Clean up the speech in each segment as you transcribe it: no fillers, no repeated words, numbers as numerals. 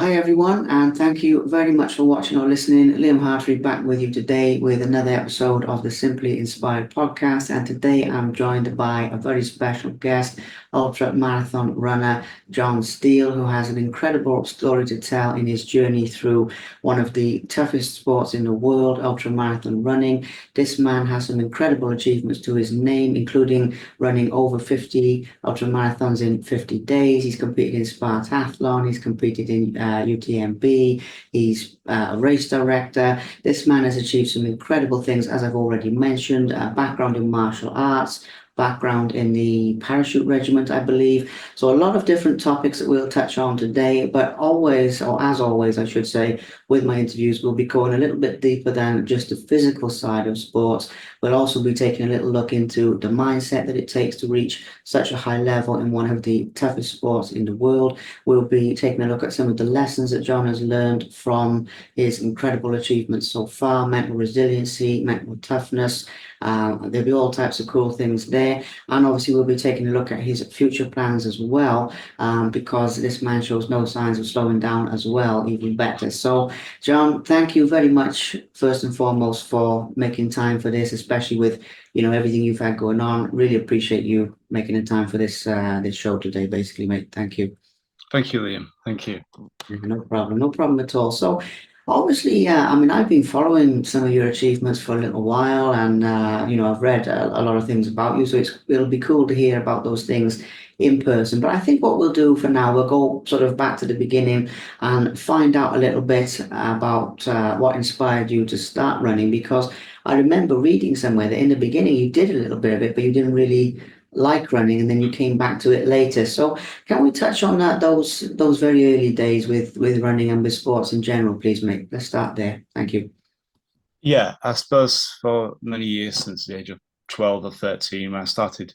Hi everyone, and thank you very much for watching or listening. Liam Hartree back with you today with another episode of the Simply Inspired podcast. And today I'm joined by a very special guest, ultra marathon runner Jon Steele, who has an incredible story to tell in his journey through one of the toughest sports in the world, ultra marathon running. This man has some incredible achievements to his name, including running over 50 ultra marathons in 50 days. He's competed in Spartathlon, he's competed in UTMB, he's a race director. This man has achieved some incredible things, as I've already mentioned, background in martial arts, background in the parachute regiment, I believe. So a lot of different topics that we'll touch on today, but always, or as always, I should say, with my interviews, we'll be going a little bit deeper than just the physical side of sports. We'll also be taking a little look into the mindset that it takes to reach such a high level in one of the toughest sports in the world. We'll be taking a look at some of the lessons that Jon has learned from his incredible achievements so far, mental resiliency, mental toughness. There'll be all types of cool things there. And obviously, we'll be taking a look at his future plans as well, because this man shows no signs of slowing down as well, even better. So, Jon, thank you very much, first and foremost, for making time for this, especially with everything you've had going on. Really appreciate you making the time for this show today, basically, mate. Thank you. Thank you, Liam. Thank you. No problem, no problem at all. So, obviously, yeah, I mean, I've been following some of your achievements for a little while, and I've read a lot of things about you. So it'll be cool to hear about those things in person. But I think what we'll do for now, we'll go sort of back to the beginning and find out a little bit about what inspired you to start running. Because I remember reading somewhere that in the beginning you did a little bit of it, but you didn't really like running, and then you came back to it later. So can we touch on those very early days with running and with sports in general, please, mate? Let's start there. Thank you. Yeah, I suppose for many years since the age of 12 or 13, when I started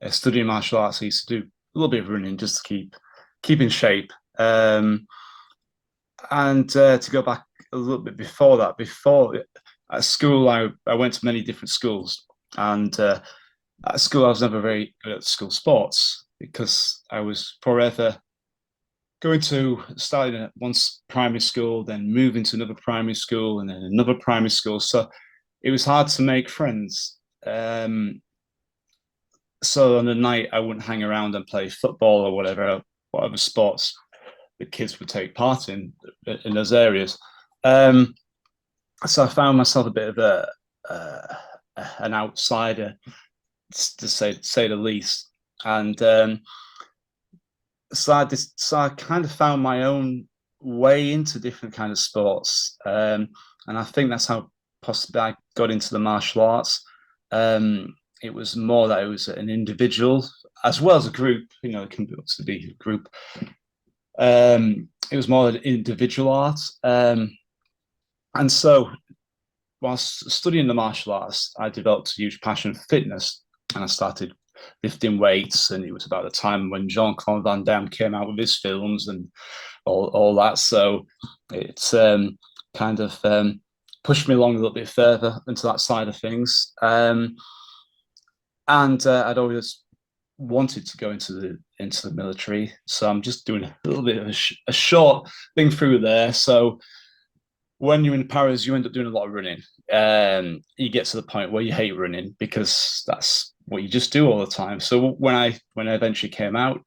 studying martial arts, I used to do a little bit of running just to keep in shape. And to go back a little bit before that, before at school, I went to many different schools. And at school, I was never very good at school sports because I was forever going to starting at one primary school, then moving to another primary school, and then another primary school. So it was hard to make friends. So on the night, I wouldn't hang around and play football or whatever sports the kids would take part in those areas. Um, so I found myself a bit of an outsider, to say the least, and so I kind of found my own way into different kind of sports, and I think that's how possibly I got into the martial arts. It was more that it was an individual as well as a group. It can be a group. It was more an individual art, and so whilst studying the martial arts, I developed a huge passion for fitness, and I started lifting weights, and it was about the time when Jean-Claude Van Damme came out with his films and all that. So it's kind of pushed me along a little bit further into that side of things. And I'd always wanted to go into the military, so I'm just doing a little bit of a short thing through there. So when you're in Paris, you end up doing a lot of running. You get to the point where you hate running because that's what you just do all the time. So when I eventually came out,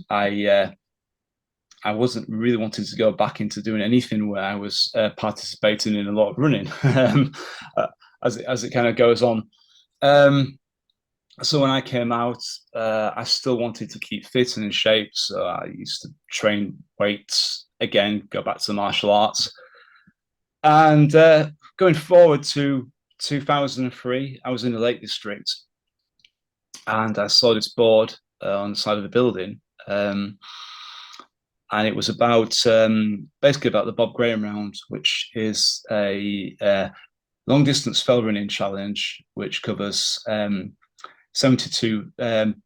I wasn't really wanting to go back into doing anything where I was participating in a lot of running, as it kind of goes on. Um, so when I came out, I still wanted to keep fit and in shape. So I used to train weights again, go back to the martial arts. And going forward to 2003, I was in the Lake District and I saw this board on the side of the building. And it was about basically about the Bob Graham Round, which is a long distance fell running challenge, which covers 72,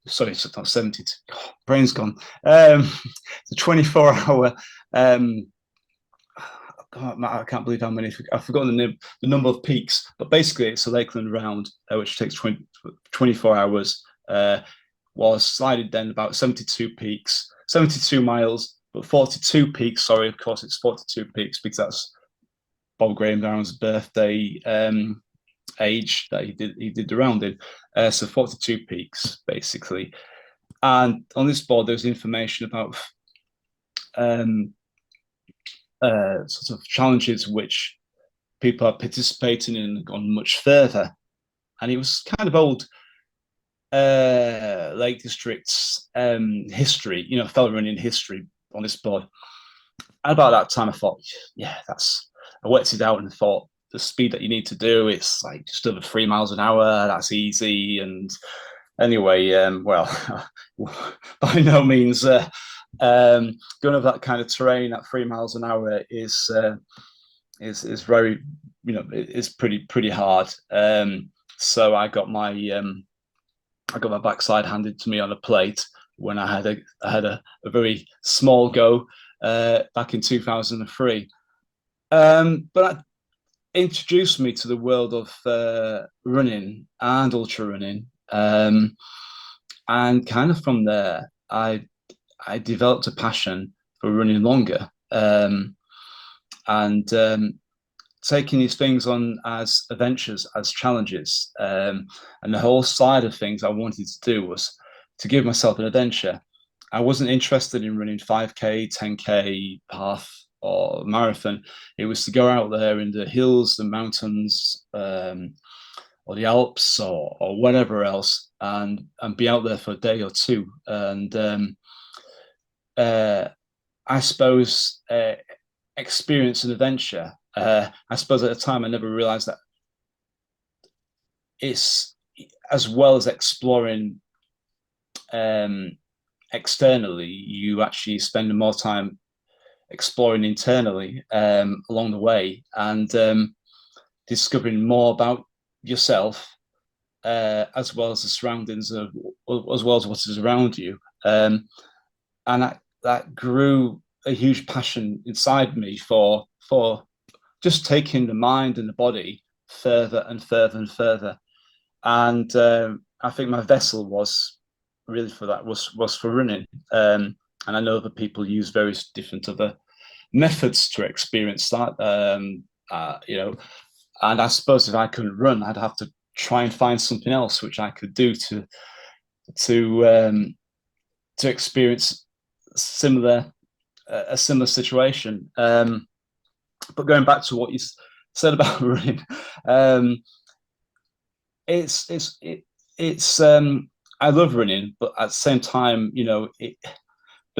sorry, it's not 72, oh, brain's gone. It's a 24-hour God, I can't believe how many. I've forgotten the number of peaks, but basically it's a Lakeland round, which takes 24 hours. Was slided then about 72 peaks, 72 miles, but 42 peaks. Sorry, of course it's 42 peaks because that's Bob Graham Brown's birthday age that he did the round in. So 42 peaks basically. And on this board, there's information about sort of challenges which people are participating in and gone much further. And it was kind of old Lake District's history, fella running history on this board. And about that time, I thought, I worked it out and thought the speed that you need to do, it's like just over 3 miles an hour. That's easy. And anyway, by no means going over that kind of terrain at 3 miles an hour is very, it's pretty hard. So I got my backside handed to me on a plate when I had a very small go back in 2003. But that introduced me to the world of running and ultra running. And kind of from there, I developed a passion for running longer. And taking these things on as adventures, as challenges. And the whole side of things I wanted to do was to give myself an adventure. I wasn't interested in running 5K, 10K, half, or marathon. It was to go out there in the hills, the mountains, or the Alps, or whatever else, and be out there for a day or two. And I suppose experience an adventure. I suppose at the time I never realized that it's as well as exploring externally, you actually spend more time exploring internally along the way, and discovering more about yourself, as well as the surroundings of, as well as what is around you. And that grew a huge passion inside me for just taking the mind and the body further and further and further. And I think my vessel was really for that, was for running. And I know that people use various different other methods to experience that. And I suppose if I couldn't run, I'd have to try and find something else which I could do to experience a similar situation. But going back to what you said about running, it's I love running, but at the same time, the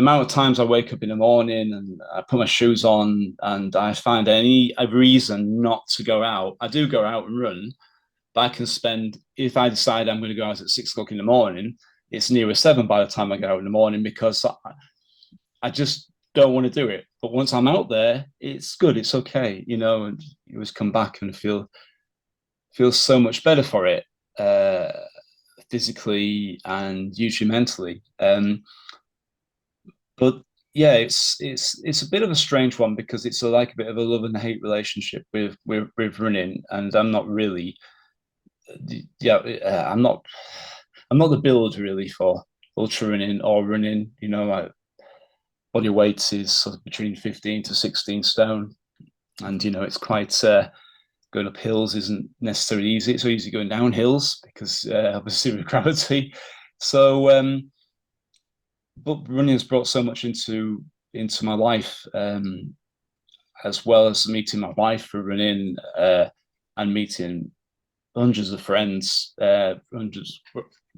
amount of times I wake up in the morning and I put my shoes on and I find a reason not to go out. I do go out and run, but I can spend, if I decide I'm going to go out at 6 o'clock in the morning, it's nearer 7 by the time I go out in the morning, because I just don't want to do it. But once I'm out there, it's good, it's okay, and you always come back and feel so much better for it, physically and usually mentally. But yeah, it's a bit of a strange one, because it's like a bit of a love and hate relationship with running, and I'm not really, I'm not the build really for ultra running or running. My body weight is sort of between 15 to 16 stone, and it's quite going up hills isn't necessarily easy. It's so easy going down hills because obviously with gravity. So but running has brought so much into my life, as well as meeting my wife for running, and meeting hundreds of friends,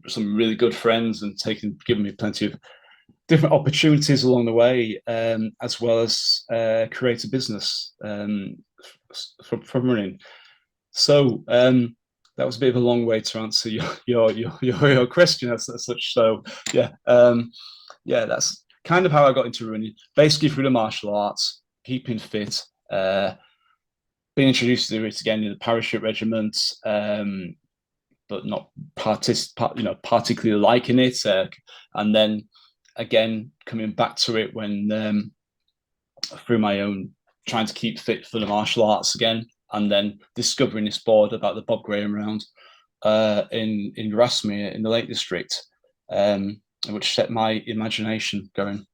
some really good friends, and giving me plenty of different opportunities along the way, as well as create a business from running. So that was a bit of a long way to answer your question as such. So yeah, that's kind of how I got into running, basically through the martial arts, keeping fit, being introduced to it again in the parachute regiment, but not particularly liking it, and then again coming back to it when through my own trying to keep fit for the martial arts again, and then discovering this board about the Bob Graham round in Grasmere in the Lake District, which set my imagination going.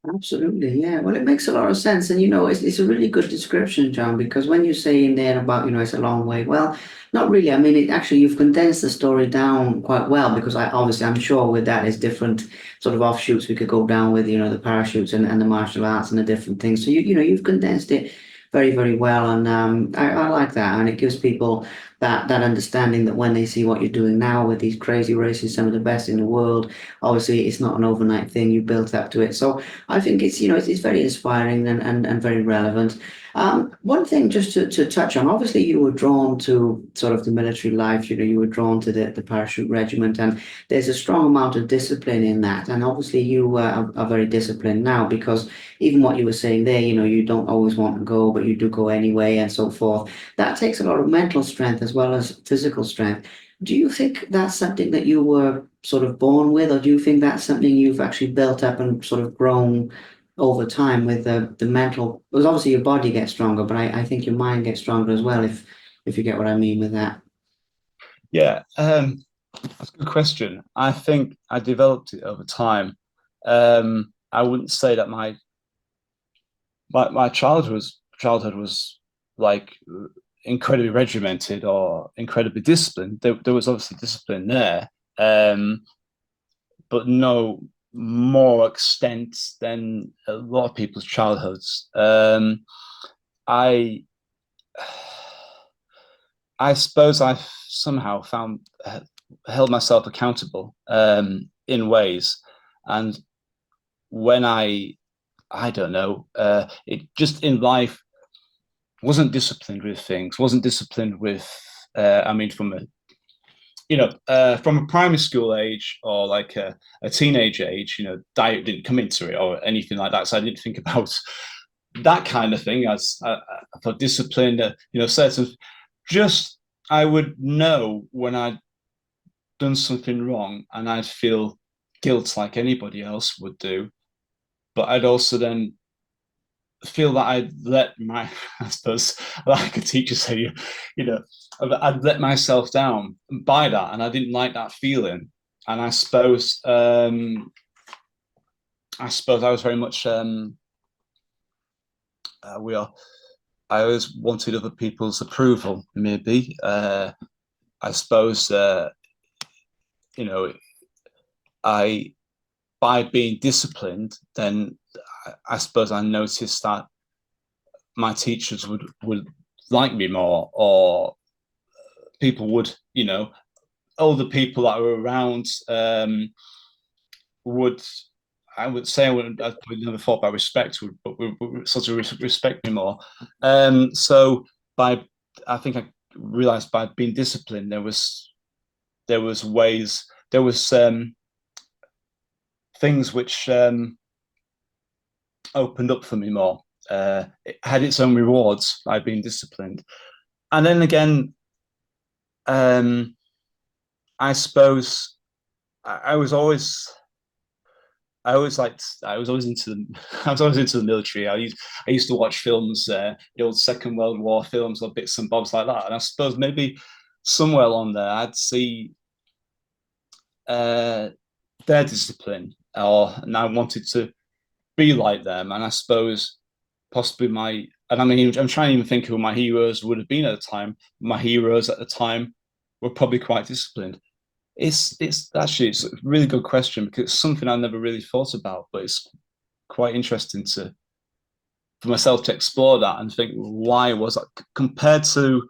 Absolutely, yeah. Well, it makes a lot of sense. And, it's a really good description, John, because when you say in there about, it's a long way, well, not really. I mean, you've condensed the story down quite well because obviously, I'm sure with that, there's different sort of offshoots we could go down with, the parachutes and the martial arts and the different things. So, you've condensed it very, very well. And I like that. And it gives people that understanding that when they see what you're doing now with these crazy races, some of the best in the world, obviously, it's not an overnight thing. You built up to it. So, I think it's very inspiring and very relevant. One thing just to touch on, obviously you were drawn to sort of the military life, you were drawn to the parachute regiment, and there's a strong amount of discipline in that. And obviously you are very disciplined now because even what you were saying there, you don't always want to go, but you do go anyway and so forth. That takes a lot of mental strength as well as physical strength. Do you think that's something that you were sort of born with, or do you think that's something you've actually built up and sort of grown over time with the mental? Because obviously your body gets stronger, but I think your mind gets stronger as well, if you get what I mean with that. Yeah, that's a good question. I think I developed it over time. I wouldn't say that my childhood was like incredibly regimented or incredibly disciplined. There was obviously discipline there, um, but no more extent than a lot of people's childhoods. I I suppose I somehow found held myself accountable in ways, and when I don't know, it just in life wasn't disciplined with things, wasn't disciplined with. I mean, from a primary school age or like a teenage age, diet didn't come into it or anything like that. So I didn't think about that kind of thing as for discipline. Certain just I would know when I'd done something wrong and I'd feel guilt like anybody else would do. But I'd also then feel that I'd let my, I suppose, like a teacher said, you know, I'd let myself down by that, and I didn't like that feeling. And I suppose I was very much, we are. I always wanted other people's approval. Maybe, I suppose, you know, I by being disciplined, then I suppose I noticed that my teachers would like me more, or people would, older people that were around would. I would say I would never thought about respect, but would sort of respect me more. So by I think I realized by being disciplined, there was ways, there was things which opened up for me more. It had its own rewards by being disciplined, and then again, um, I suppose I was always. I was always into the I was always into the military. I used to watch films, the old Second World War films or bits and bobs like that. And I suppose maybe somewhere along there I'd see uh, their discipline, and I wanted to be like them. And I suppose possibly and I mean, I'm trying to even think who my heroes would have been at the time. My heroes at the time were probably quite disciplined. It's a really good question because it's something I never really thought about, but it's quite interesting to for myself to explore that and think why was that compared to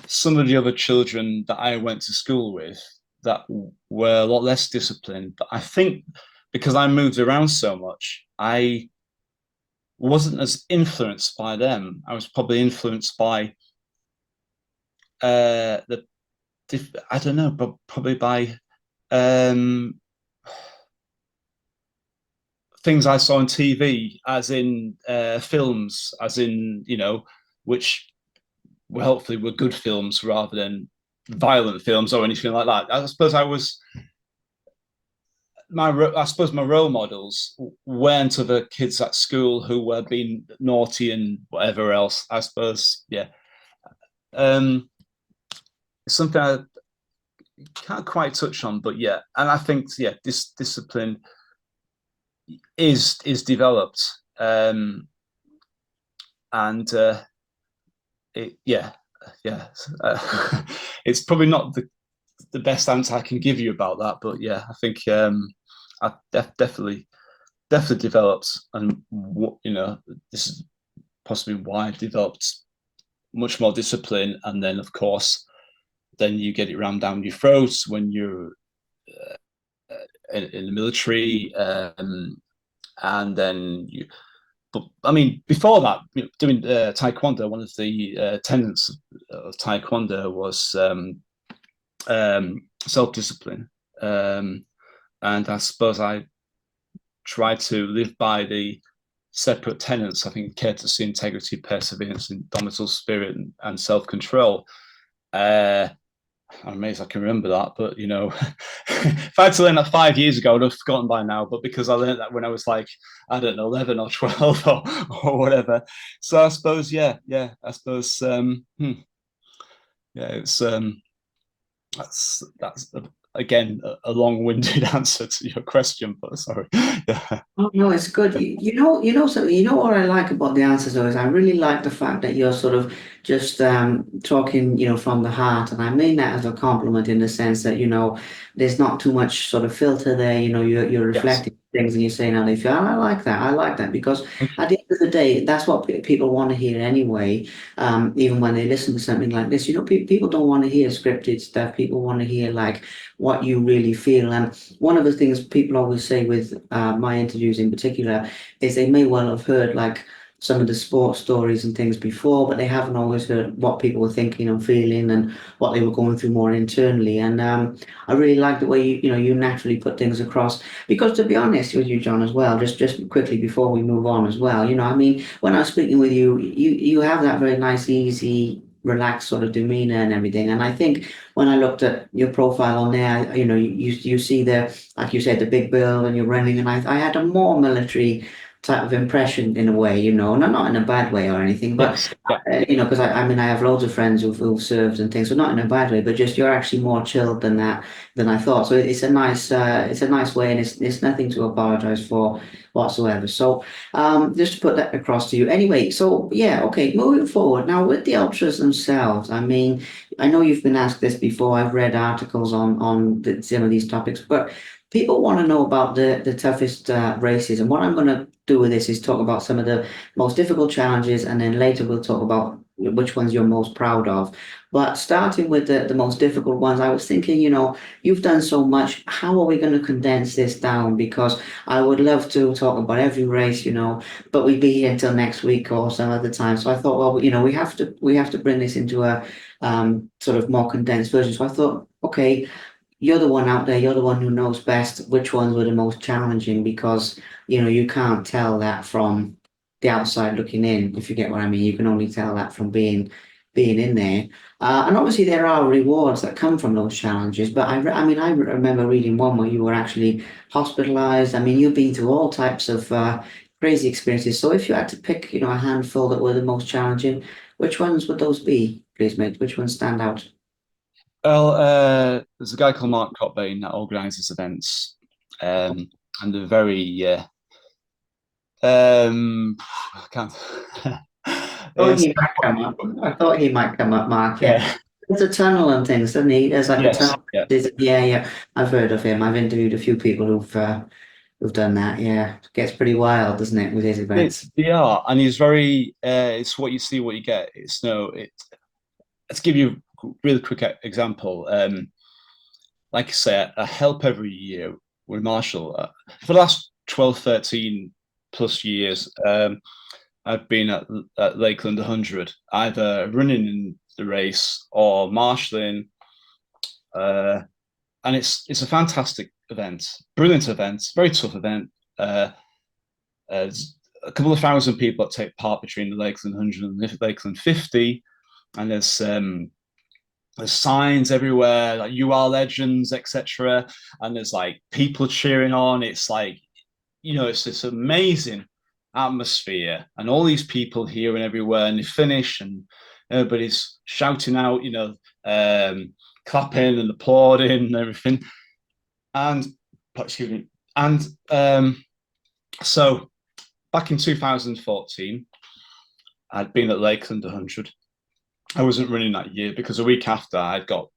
some of the other children that I went to school with that were a lot less disciplined. But I think because I moved around so much, I wasn't as influenced by them. I was probably influenced by the I don't know, but probably by um, things I saw on TV, as in films, as in which hopefully were good films rather than violent films or anything like that. I suppose my role models weren't other kids at school who were being naughty and whatever else. I suppose, yeah. Um, it's something I can't quite touch on, but yeah, and I think yeah, this discipline is developed, and yeah, yeah. It's probably not the best answer I can give you about that, but yeah, I think I definitely developed, and this is possibly why I developed much more discipline, and then of course, then you get it rammed down your throat when you're in the military, and then you. But I mean, before that, doing taekwondo, one of the tenets of taekwondo was self-discipline, and I suppose I try to live by the separate tenets. I think courtesy, integrity, perseverance, indomitable spirit, and self-control. I'm amazed I can remember that, but if I had to learn that 5 years ago, I'd have forgotten by now. But because I learned that when I was like, I don't know, 11 or 12 or whatever. So I suppose, yeah, I suppose, yeah, it's that's again a long-winded answer to your question, but sorry. Yeah. Oh, no, it's good. So you know what I like about the answers though is I really like the fact that you're sort of just talking, from the heart, and I mean that as a compliment in the sense that there's not too much sort of filter there. You're Yes. reflecting things and you're saying how they feel. And I like that. I like that because Thank you. at the end of the day, that's what people want to hear anyway. Even when they listen to something like this, people don't want to hear scripted stuff. People want to hear like what you really feel. And one of the things people always say with my interviews in particular is they may well have heard like some of the sports stories and things before, but they haven't always heard what people were thinking and feeling and what they were going through more internally. And I really like the way you naturally put things across. Because to be honest with you, John, as well, just quickly before we move on as well, I mean, when I was speaking with you, you have that very nice, easy, relaxed sort of demeanor and everything. And I think when I looked at your profile on there, you see like you said, the big bill and you're running, and I had a more military type of impression in a way, not in a bad way or anything, but Yes. Yeah. because I mean, I have loads of friends who've served and things, so not in a bad way, but just you're actually more chilled than that than I thought. So it's a nice way, and it's nothing to apologize for whatsoever. So just to put that across to you. Anyway, so yeah, okay, moving forward now with the ultras themselves. I mean, I know you've been asked this before. I've read articles on some of these topics, but people want to know about the toughest races. And what I'm going to do with this is talk about some of the most difficult challenges, and then later we'll talk about which ones you're most proud of. But starting with the most difficult ones, I was thinking, you've done so much. How are we going to condense this down? Because I would love to talk about every race, but we'd be here until next week or some other time. So I thought, well, we have to bring this into a sort of more condensed version. So I thought, okay, you're the one out there, you're the one who knows best which ones were the most challenging because, you can't tell that from the outside looking in, if you get what I mean. You can only tell that from being in there. And obviously there are rewards that come from those challenges, but I mean, I remember reading one where you were actually hospitalized. I mean, you've been through all types of crazy experiences. So if you had to pick, a handful that were the most challenging, which ones would those be, please, mate? Which ones stand out? Well, there's a guy called Mark Cockbain that organises events, and they're very I can't. Thought It's he might come up. I thought he might come up, Mark. Yeah. yeah, There's a tunnel and things, doesn't he? There's like a yes, tunnel. yeah. Yeah, yeah. I've heard of him. I've interviewed a few people who've done that. Yeah. It gets pretty wild, doesn't it, with his events? They are, and he's very. It's what you see, what you get. It's no. Let's give you a really quick example. Like I say, I help every year with Marshall. For the last 12, 13 plus years, I've been at Lakeland 100, either running in the race or marshalling. Uh, and it's a fantastic event, brilliant event, very tough event. There's a couple of thousand people that take part between the Lakeland 100 and the Lakeland 50, and there's signs everywhere like "You are legends," etc. And there's like people cheering on. It's like it's this amazing atmosphere, and all these people here and everywhere, and they finish, and everybody's shouting out, clapping and applauding and everything. And excuse me, and So back in 2014, I'd been at Lakeland 100. I wasn't running that year because a week after I'd got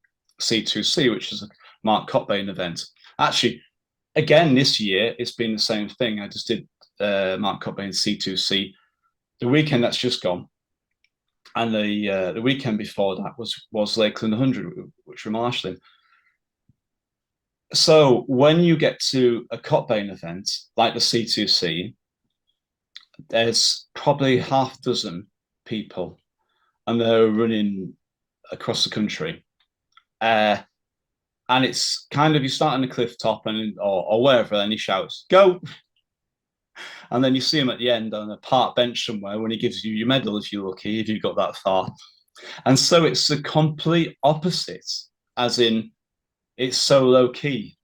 C2C, which is a Mark Cockbain event. Actually, again this year it's been the same thing. I just did Mark Cockbain C2C the weekend that's just gone, and the weekend before that was Lakeland 100, which we're marshalling. So when you get to a Cockbain event like the C2C, there's probably half a dozen people, and they're running across the country. And it's kind of you start on the cliff top and or wherever, and he shouts, "Go!" And then you see him at the end on a park bench somewhere when he gives you your medal if you're lucky, if you got that far. And so it's the complete opposite, as in it's so low key.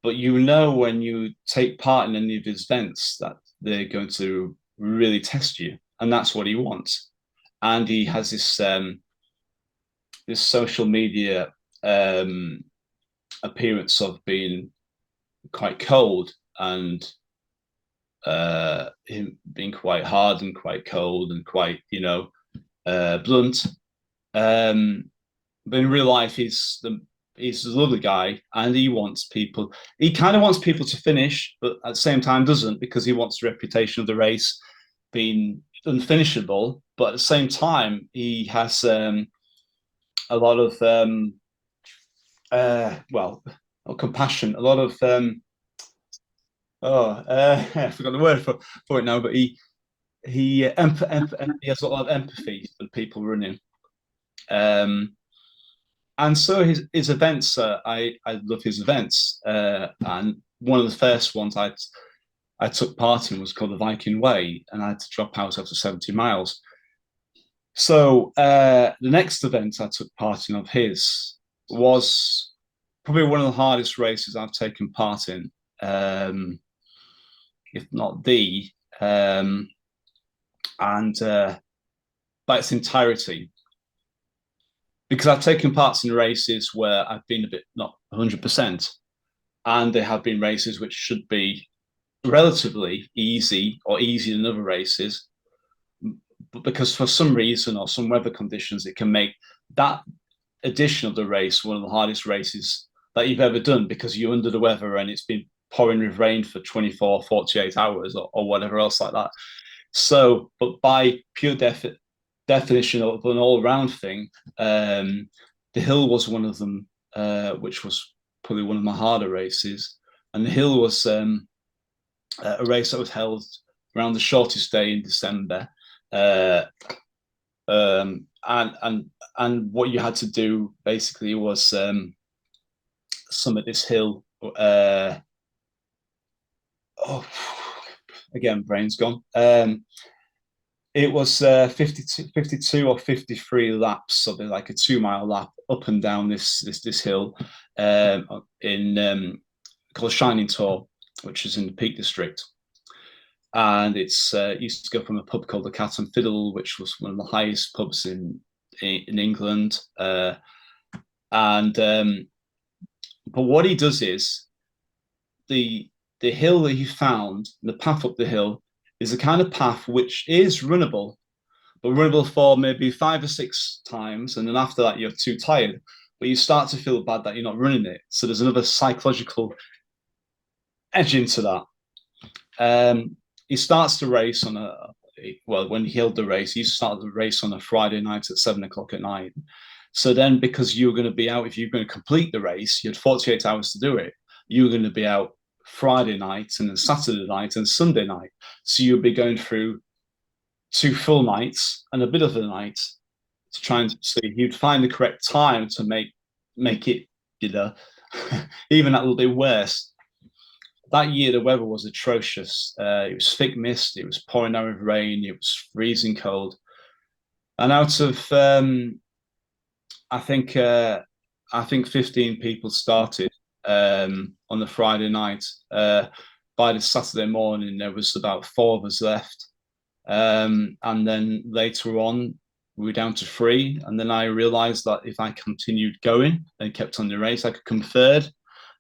But you know when you take part in any of his events that they're going to really test you, and that's what he wants. And he has this social media appearance of being quite cold and him being quite hard and quite cold and quite blunt. But in real life, he's a lovely guy, and he wants people. He kind of wants people to finish, but at the same time doesn't, because he wants the reputation of the race being unfinishable. But at the same time, he has a lot of compassion, a lot of I forgot the word for it now, but he has a lot of empathy for the people running. And so his events, I love his events, and one of the first ones I took part in was called the Viking Way, and I had to drop out after 70 miles. So the next event I took part in of his was probably one of the hardest races I've taken part in, if not the, and by its entirety. Because I've taken parts in races where I've been a bit not 100%, and there have been races which should be relatively easy or easier than other races, but because for some reason or some weather conditions, it can make that edition of the race one of the hardest races that you've ever done, because you're under the weather and it's been pouring with rain for 24, 48 hours or whatever else like that. So, but by pure definition of an all-round thing, the hill was one of them, which was probably one of my harder races. And the hill was a race that was held around the shortest day in December. And what you had to do basically was summit this hill. Again, brain's gone. It was 52 or 53 laps, so they're like a 2 mile lap up and down this hill in called Shining Tor, which is in the Peak District. And it's used to go from a pub called the Cat and Fiddle, which was one of the highest pubs in England. But what he does is the hill that he found, the path up the hill, is a kind of path which is runnable, but runnable for maybe 5 or 6 times, and then after that you're too tired. But you start to feel bad that you're not running it. So there's another psychological edge into that. He starts the race on when he held the race, he started the race on a Friday night at 7 o'clock at night. So then, because you were going to be out, if you're going to complete the race, you had 48 hours to do it. You were going to be out Friday night and then Saturday night and Sunday night. So you'll be going through 2 full nights and a bit of a night to try and see if you'd find the correct time to make it, even that little bit worse. That year, the weather was atrocious. It was thick mist. It was pouring down with rain. It was freezing cold. And out of, I think 15 people started on the Friday night. By the Saturday morning, there was about 4 of us left. And then later on, we were down to 3. And then I realized that if I continued going and kept on the race, I could come third.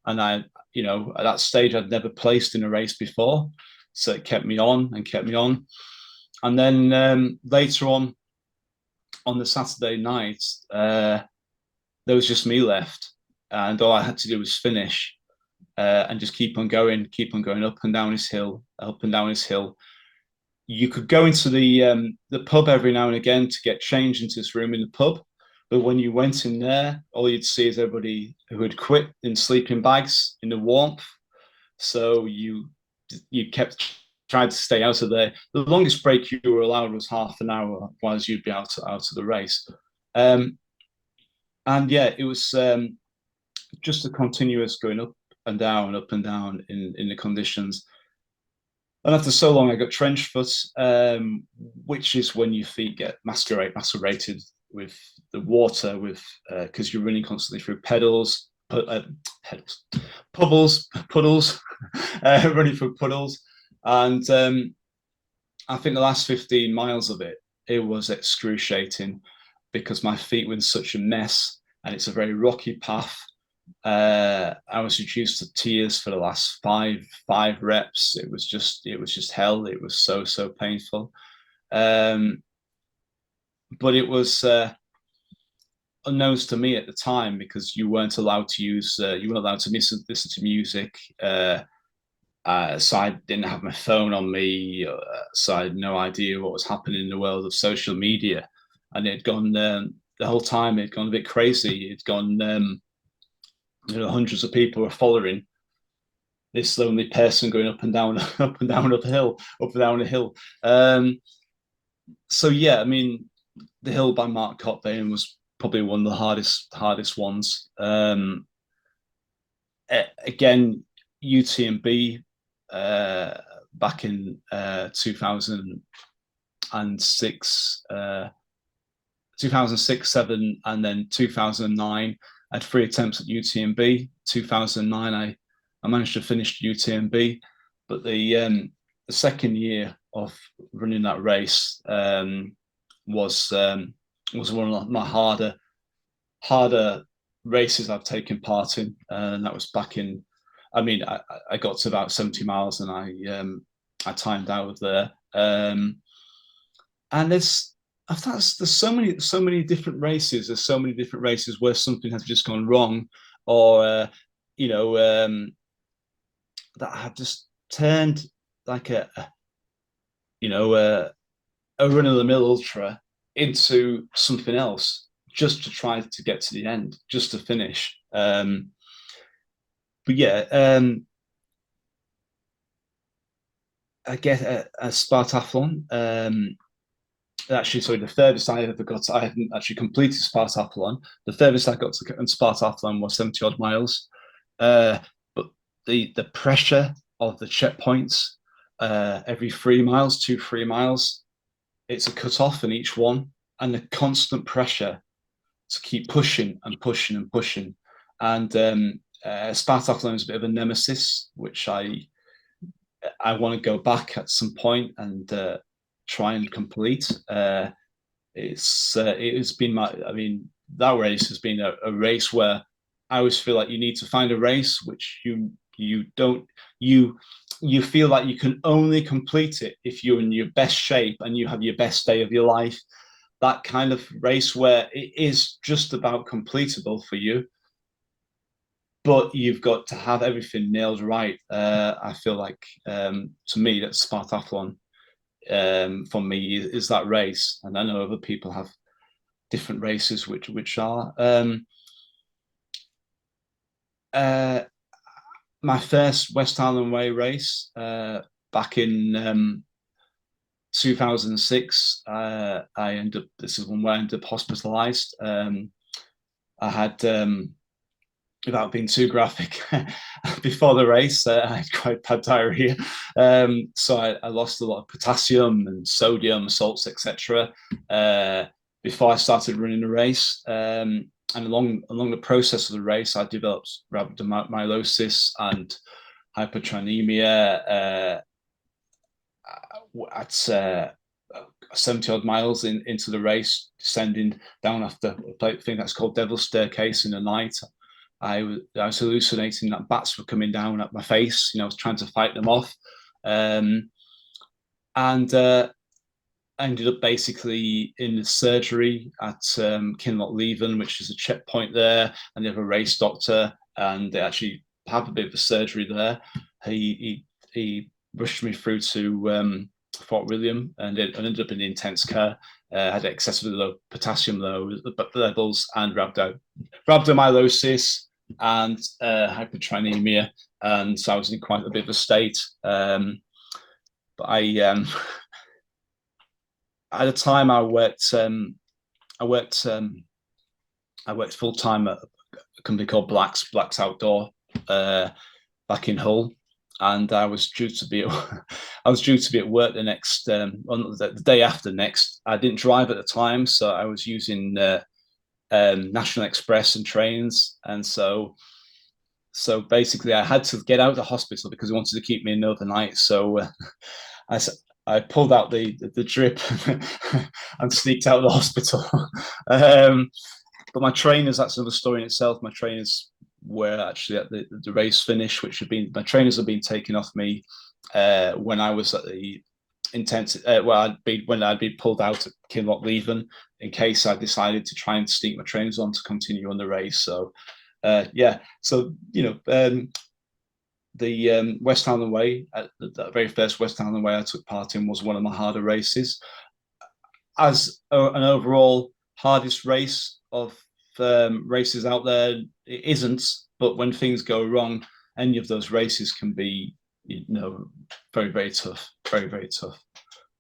And at that stage, I'd never placed in a race before. So it kept me on and kept me on. And then later on the Saturday night, there was just me left. And all I had to do was finish and just keep on going up and down his hill, up and down his hill. You could go into the pub every now and again to get changed into this room in the pub. But when you went in there, all you'd see is everybody who had quit in sleeping bags in the warmth. So you kept trying to stay out of there. The longest break you were allowed was half an hour, otherwise you'd be out of the race. And yeah, it was just a continuous going up and down in the conditions. And after so long, I got trench foot, which is when your feet get macerated with the water, because you're running constantly through puddles, running through puddles. And I think the last 15 miles of it was excruciating because my feet were in such a mess, and it's a very rocky path. I was reduced to tears for the last five reps. It was just hell. It was so painful. But it was unknowns to me at the time because you weren't allowed to listen to music. So I didn't have my phone on me, so I had no idea what was happening in the world of social media. And it had gone the whole time. It had gone a bit crazy. It had gone. Hundreds of people were following this lonely person going up and down a hill. So yeah, I mean, the hill by Mark Copbane was probably one of the hardest ones. Again, UTMB back in 2006, 2007, and then 2009. I had 3 attempts at UTMB. 2009, I managed to finish UTMB, but the second year of running that race was one of my harder races I've taken part in, and that was back in. I mean, I got to about 70 miles and I timed out of there. And there's so many different races. There's so many different races where something has just gone wrong, or that have just turned like a run of the mill ultra into something else just to try to get to the end, just to finish. But yeah, I get a Spartathlon. Actually, sorry, the furthest I ever got, I hadn't actually completed Spartathlon. The furthest I got to Spartathlon was 70 odd miles. But the pressure of the checkpoints, every 3 miles, 3 miles, it's a cut off in each one, and the constant pressure to keep pushing and pushing and pushing. And Spartathlon is a bit of a nemesis, which I want to go back at some point and try and complete. It has been that race has been a race where I always feel like you need to find a race which you feel like you can only complete it if you're in your best shape and you have your best day of your life. That kind of race where it is just about completable for you, but you've got to have everything nailed right. I feel like to me that's Spartathlon. For me is that race, and I know other people have different races which are. My first West Highland Way race back in 2006, this is one where I ended up hospitalized. I had, without being too graphic, before the race, I had quite bad diarrhea. So I lost a lot of potassium and sodium, salts, etc. Before I started running the race. And along the process of the race, I developed rhabdomyolysis and hypertrinemia at 70 odd miles into the race, descending down after a thing that's called Devil's Staircase in the night. I was hallucinating that bats were coming down at my face. I was trying to fight them off, um, and I ended up basically in the surgery at Kinloch Leven, which is a checkpoint there, and they have a race doctor, and they actually have a bit of a surgery there. He rushed me through to Fort William, and it ended up in intense care. Had excessively low potassium levels and rhabdomyolysis and hypertrinemia, and so I was in quite a bit of a state. But at the time I worked full time at a company called Black's Outdoor back in Hull, and I was due to be at work the next the day after next. I didn't drive at the time, so I was using National Express and trains, and so basically I had to get out of the hospital because they wanted to keep me in overnight. So I pulled out the drip and sneaked out of the hospital. But my trainers, that's another story in itself. My trainers were actually at the race finish, my trainers had been taken off me when I was at the intensive. When I'd been pulled out at Kinloch Leven in case I decided to try and sneak my trainers on to continue on the race. So the West Highland Way, the very first West Highland Way I took part in was one of my harder races. As an overall hardest race of races out there, it isn't. But when things go wrong, any of those races can be, very, very tough, very, very tough.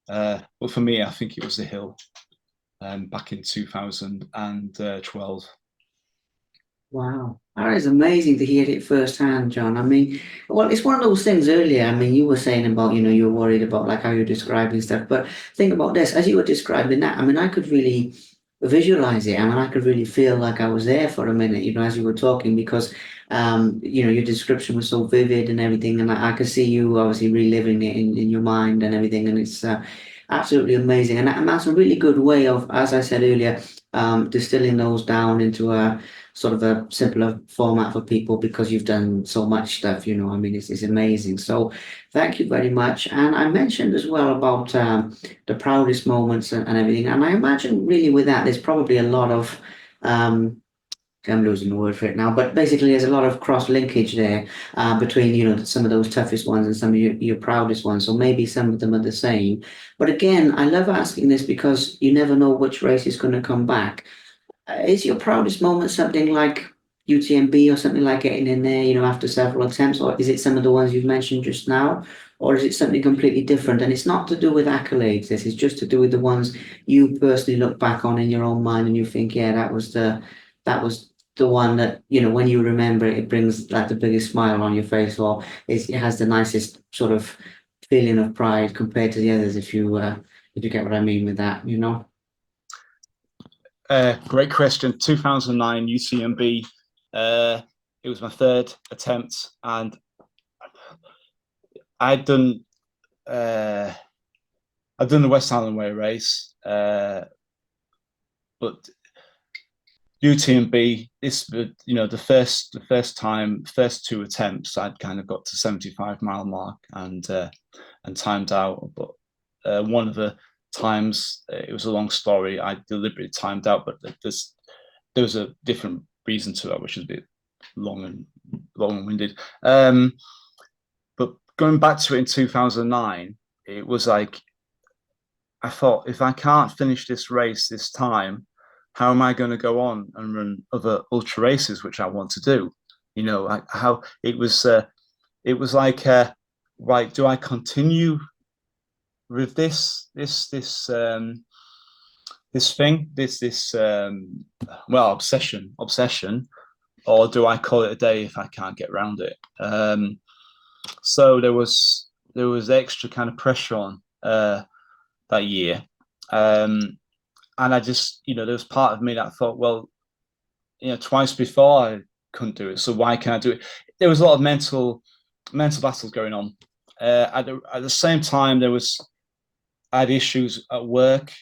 But for me, I think it was the hill back in 2012. Wow, that is amazing to hear it firsthand, John. I mean, well, it's one of those things earlier. I mean, you were saying about, you're worried about like how you're describing stuff, but think about this, as you were describing that, I mean, I could really visualize it. I mean, I could really feel like I was there for a minute, as you were talking, because, your description was so vivid and everything, and I could see you obviously reliving it in your mind and everything, and it's absolutely amazing. And that's a really good way of, as I said earlier, distilling those down into a sort of a simpler format for people because you've done so much stuff, I mean, it's amazing. So thank you very much. And I mentioned as well about the proudest moments and everything. And I imagine really with that, there's probably a lot of, I'm losing the word for it now, but basically there's a lot of cross linkage there between, some of those toughest ones and some of your proudest ones. So maybe some of them are the same. But again, I love asking this because you never know which race is going to come back. Is your proudest moment something like UTMB or something like getting in there, after several attempts, or is it some of the ones you've mentioned just now, or is it something completely different? And it's not to do with accolades. This is just to do with the ones you personally look back on in your own mind and you think, yeah, that was the one that, when you remember it, it brings like the biggest smile on your face, or it has the nicest sort of feeling of pride compared to the others, if you get what I mean with that. Great question. 2009 UTMB. It was my third attempt, and I'd done the West Highland Way race, but UTMB. The first two attempts, I'd kind of got to 75-mile mark and timed out, but one of the times it was a long story. I deliberately timed out, but there was a different reason to it, which is a bit long and winded. But going back to it in 2009, it was like I thought, if I can't finish this race this time, how am I going to go on and run other ultra races, which I want to do? How it was. It was like, right, do I continue with this obsession, or do I call it a day if I can't get around it? So there was extra kind of pressure on that year, and I just, there was part of me that thought, well, twice before I couldn't do it, so why can't I do it? There was a lot of mental battles going on. At the same time, I had issues at work,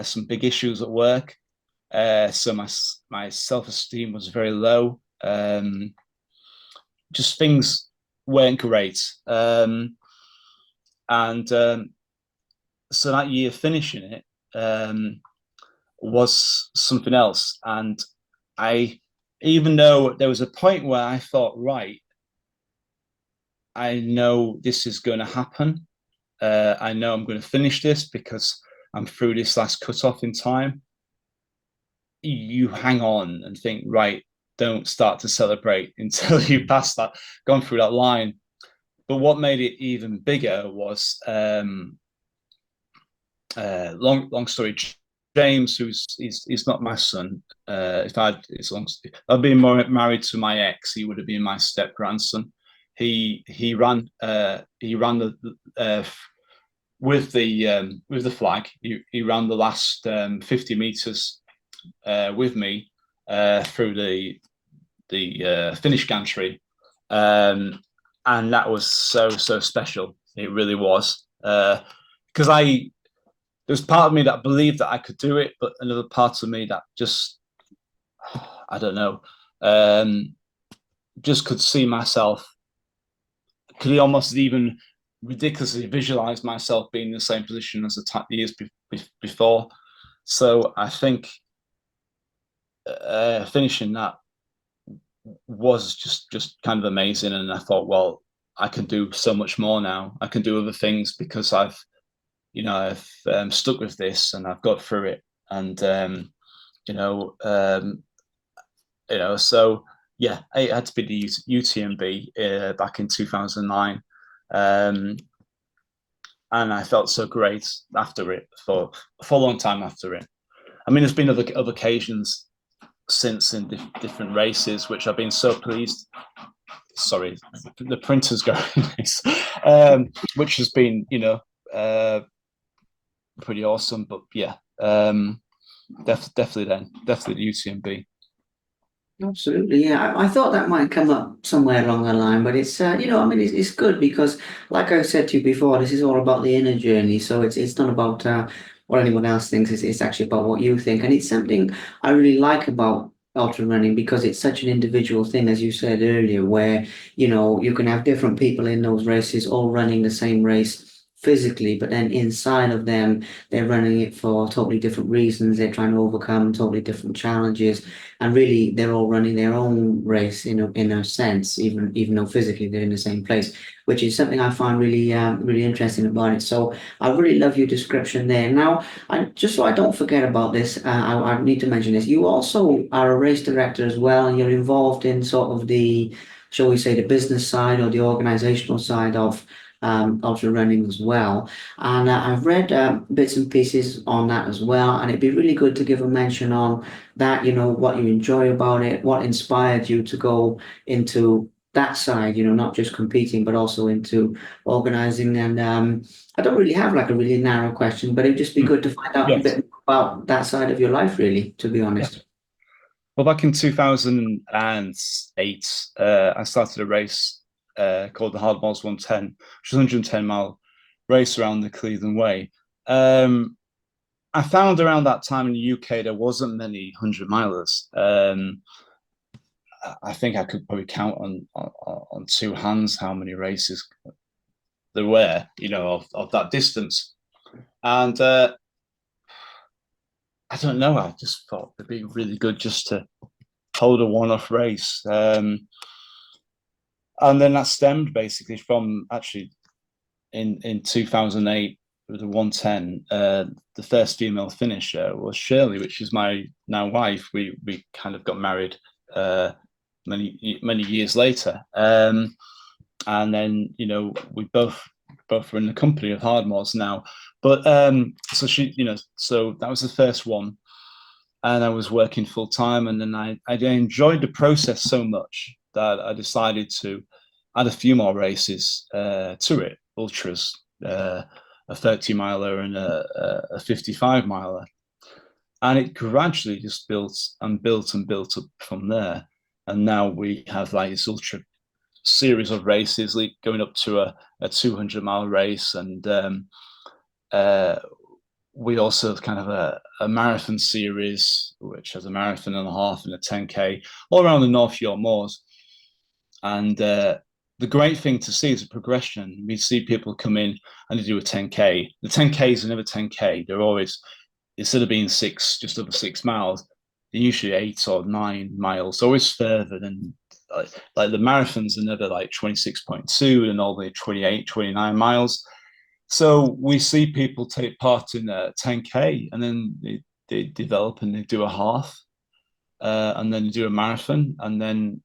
some big issues at work. So my self-esteem was very low. Just things weren't great. And so that year finishing it was something else. And even though there was a point where I thought, right, I know this is going to happen. I know I'm going to finish this because I'm through this last cutoff in time. You hang on and think, right, don't start to celebrate until you pass that, gone through that line. But what made it even bigger was long story. James, he's not my son. If I'd been married to my ex, he would have been my step grandson. He ran with the flag. He ran the last 50 meters with me through the finish gantry, and that was so special. It really was, because there was part of me that believed that I could do it, but another part of me that just, I don't know, just could see myself, could almost even ridiculously visualize myself being in the same position as the years before. So I think finishing that was just kind of amazing. And I thought, well, I can do so much more now. I can do other things because I've stuck with this and I've got through it. And so yeah, it had to be the UTMB back in 2009, and I felt so great after it for a long time after it. I mean, there's been other occasions since in different races which I've been so pleased. Sorry, the printer's going nice, which has been pretty awesome. But yeah, definitely the UTMB. Absolutely, yeah. I thought that might come up somewhere along the line, but it's I mean, it's good because, like I said to you before, this is all about the inner journey. So it's not about what anyone else thinks. It's actually about what you think, and it's something I really like about ultra running because it's such an individual thing, as you said earlier, where you can have different people in those races all running the same race physically, but then inside of them, they're running it for totally different reasons. They're trying to overcome totally different challenges, and really they're all running their own race in a sense, even though physically they're in the same place, which is something I find really interesting about it. So I really love your description there. Now, just so I don't forget about this, I need to mention this. You also are a race director as well, and you're involved in sort of the, shall we say, the business side or the organizational side of ultra running as well. And I've read bits and pieces on that as well. And it'd be really good to give a mention on that, what you enjoy about it, what inspired you to go into that side, not just competing, but also into organizing. And I don't really have like a really narrow question, but it'd just be good to find out a Yes. bit about that side of your life, really, to be Yeah. honest. Well, back in 2008, I started a race called the Hard Miles 110, which is a 110-mile race around the Cleveland Way. I found around that time in the UK there wasn't many 100-milers. I think I could probably count on two hands how many races there were, of that distance. And I don't know. I just thought it'd be really good just to hold a one-off race. And then that stemmed basically from actually in 2008 with the 110. The first female finisher was Shirley, which is my now wife. We kind of got married many years later, and then we both were in the company of Hardmoors now. But so so that was the first one, and I was working full time, and then I enjoyed the process so much that I decided to add a few more races to it, ultras, a 30-miler and a 55-miler, and it gradually just built and built and built up from there. And now we have like this ultra series of races going up to a 200-mile race, and we also have kind of a marathon series, which has a marathon and a half and a 10K all around the North York Moors. And the great thing to see is a progression. We see people come in and they do a 10K. The 10Ks are never 10K. They're always, instead of being just over 6 miles, they're usually 8 or 9 miles, always further than like the marathons are never like 26.2 and all the 28, 29 miles. So we see people take part in a 10K and then they develop and they do a half and then they do a marathon and then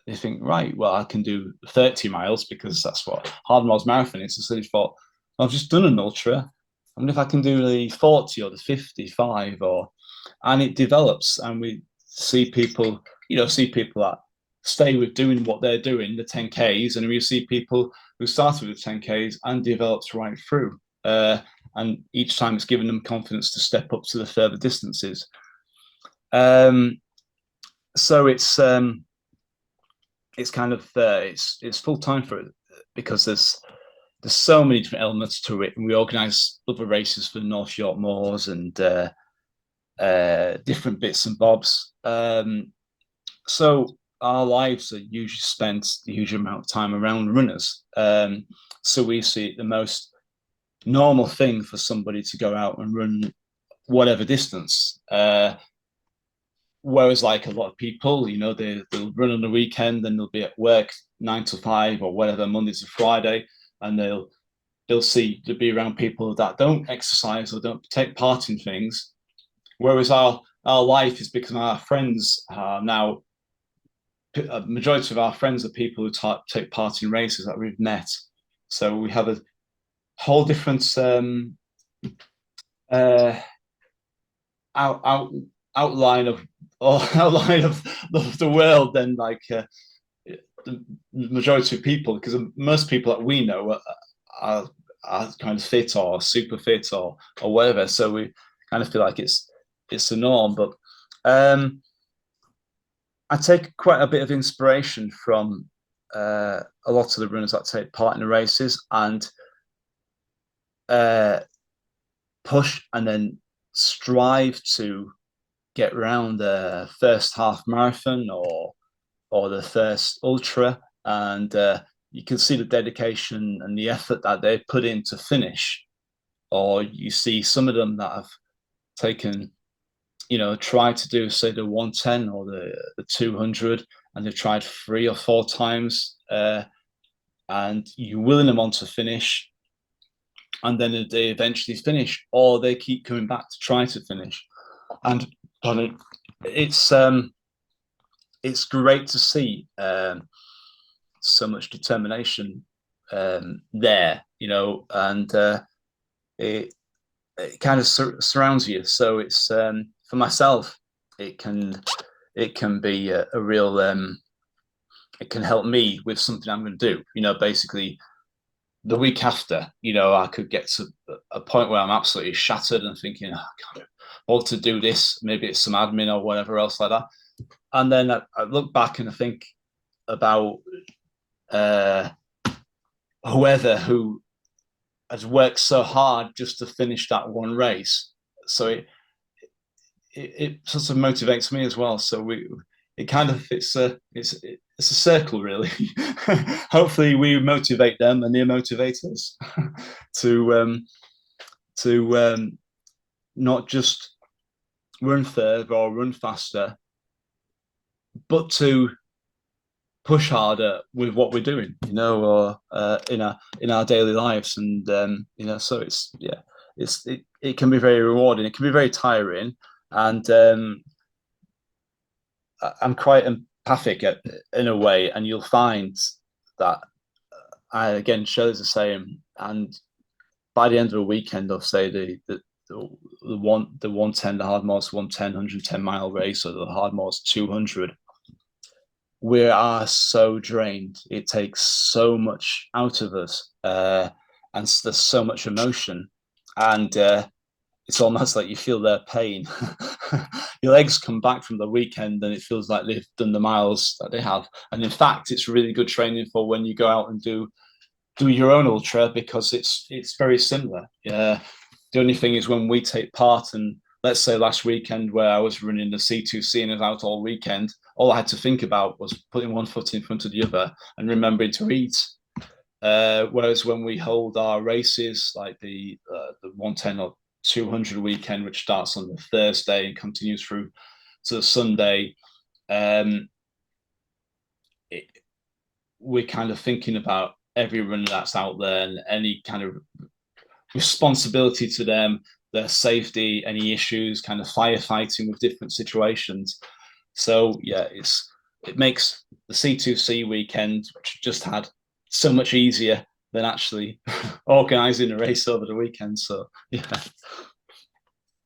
they think, right, well, I can do 30 miles because that's what hard miles marathon is. So they thought, I've just done an ultra. I wonder if I can do the 40 or the 55 and it develops and we see people, see people that stay with doing what they're doing, the 10Ks, and we see people who started with the 10Ks and developed right through. And each time it's given them confidence to step up to the further distances. So it's kind of it's full time for it because there's so many different elements to it, and we organise other races for the North York Moors and different bits and bobs. So our lives are usually spent a huge amount of time around runners. So we see it the most normal thing for somebody to go out and run whatever distance. Whereas like a lot of people, they'll run on the weekend and they'll be at work 9 to 5 or whatever, Monday to Friday, and they'll be around people that don't exercise or don't take part in things. Whereas our life is because our friends are now, a majority of our friends are people who take part in races that we've met. So we have a whole different outline of the world than like the majority of people, because most people that we know are kind of fit or super fit or whatever. So we kind of feel like it's the norm. But I take quite a bit of inspiration from a lot of the runners that take part in the races and push and then strive to get around the first half marathon or the first ultra, and you can see the dedication and the effort that they put in to finish. Or you see some of them that have taken, tried to do, say, the 110 or the 200, and they've tried 3 or 4 times, and you're willing them on to finish, and then they eventually finish, or they keep coming back to try to finish. And it's great to see so much determination there, and it kind of surrounds you. So it's for myself, it can be a real it can help me with something I'm going to do. Basically the week after, I could get to a point where I'm absolutely shattered and thinking, I can't afford to do this. Maybe it's some admin or whatever else like that. And then I look back and I think about whoever who has worked so hard just to finish that one race. So it sort of motivates me as well. So it kind of it's a circle really. Hopefully we motivate them and they motivate us to not just run further or run faster, but to push harder with what we're doing, or in our daily lives. And so it can be very rewarding. It can be very tiring, and I'm quite empathic in a way, and you'll find that I again share the same. And by the end of the weekend of, say, the 110, the hard miles 110, 110-mile race, or the hard miles 200, we are so drained. It takes so much out of us, and there's so much emotion, and it's almost like you feel their pain. Your legs come back from the weekend and it feels like they've done the miles that they have. And in fact, it's really good training for when you go out and do your own ultra, because it's very similar. The only thing is when we take part, and let's say last weekend where I was running the C2C and I was out all weekend, all I had to think about was putting one foot in front of the other and remembering to eat. Whereas when we hold our races, like the 110 or 200 weekend, which starts on the Thursday and continues through to the Sunday, um, we're kind of thinking about every runner that's out there and any kind of responsibility to them, their safety, any issues, kind of firefighting with different situations. So yeah, it makes the C2C weekend, which just had, so much easier than actually organising a race over the weekend. So yeah.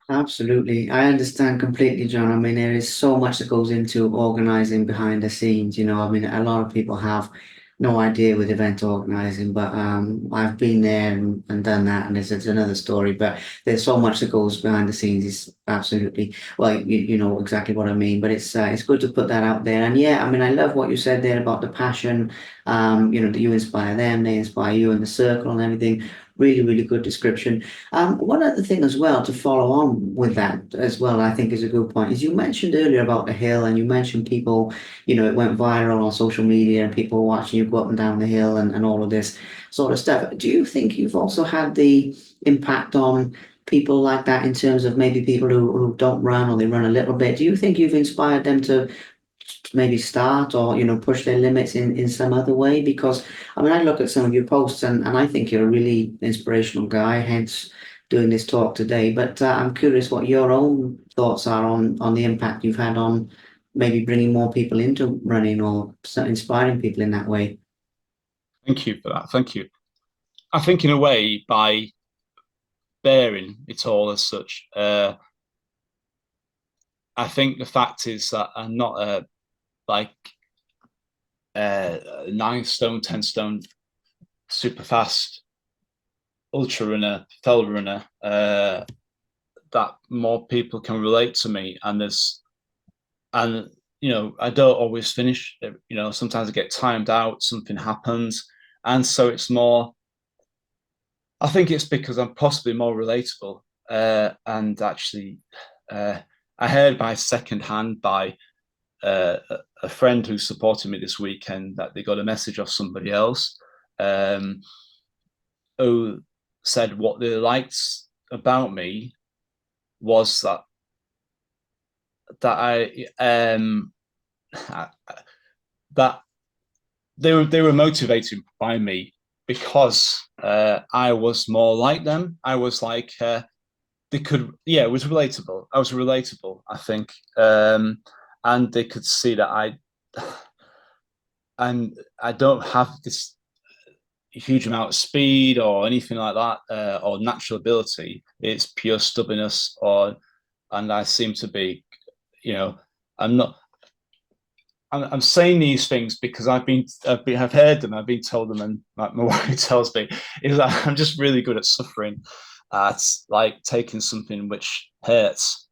Absolutely. I understand completely, John. I mean, there is so much that goes into organizing behind the scenes. I mean, a lot of people have no idea with event organizing, but I've been there and done that, and it's another story. But there's so much that goes behind the scenes. It's absolutely, well, you know exactly what I mean. But it's good to put that out there. And yeah, I mean, I love what you said there about the passion. That you inspire them, they inspire you, and the circle and everything. Really, really good description. One other thing as well to follow on with that as well, I think is a good point, is you mentioned earlier about the hill and you mentioned people, it went viral on social media and people watching you go up and down the hill and all of this sort of stuff. Do you think you've also had the impact on people like that in terms of maybe people who don't run or they run a little bit? Do you think you've inspired them to maybe start or push their limits in some other way? Because I mean I look at some of your posts and I think you're a really inspirational guy, hence doing this talk today. But I'm curious what your own thoughts are on the impact you've had on maybe bringing more people into running or inspiring people in that way. Thank you for that. Thank you. I think in a way by bearing it all as such, I think the fact is that I'm not like a 9 stone, 10 stone super fast ultra runner, fell runner, that more people can relate to me. And I don't always finish. Sometimes I get timed out, something happens, and so it's more. I think it's because I'm possibly more relatable, and actually, I heard by second hand by a friend who supported me this weekend that they got a message off somebody else, um, who said what they liked about me was that that they were motivated by me because I was more like them. I was like they could, yeah, it was relatable. I was relatable, I think, and they could see that I don't have this huge amount of speed or anything like that, or natural ability. It's pure stubbornness, and I seem to be, I'm not. I'm saying these things because I've heard them, I've been told them, and my wife tells me is that I'm just really good at suffering, at like taking something which hurts,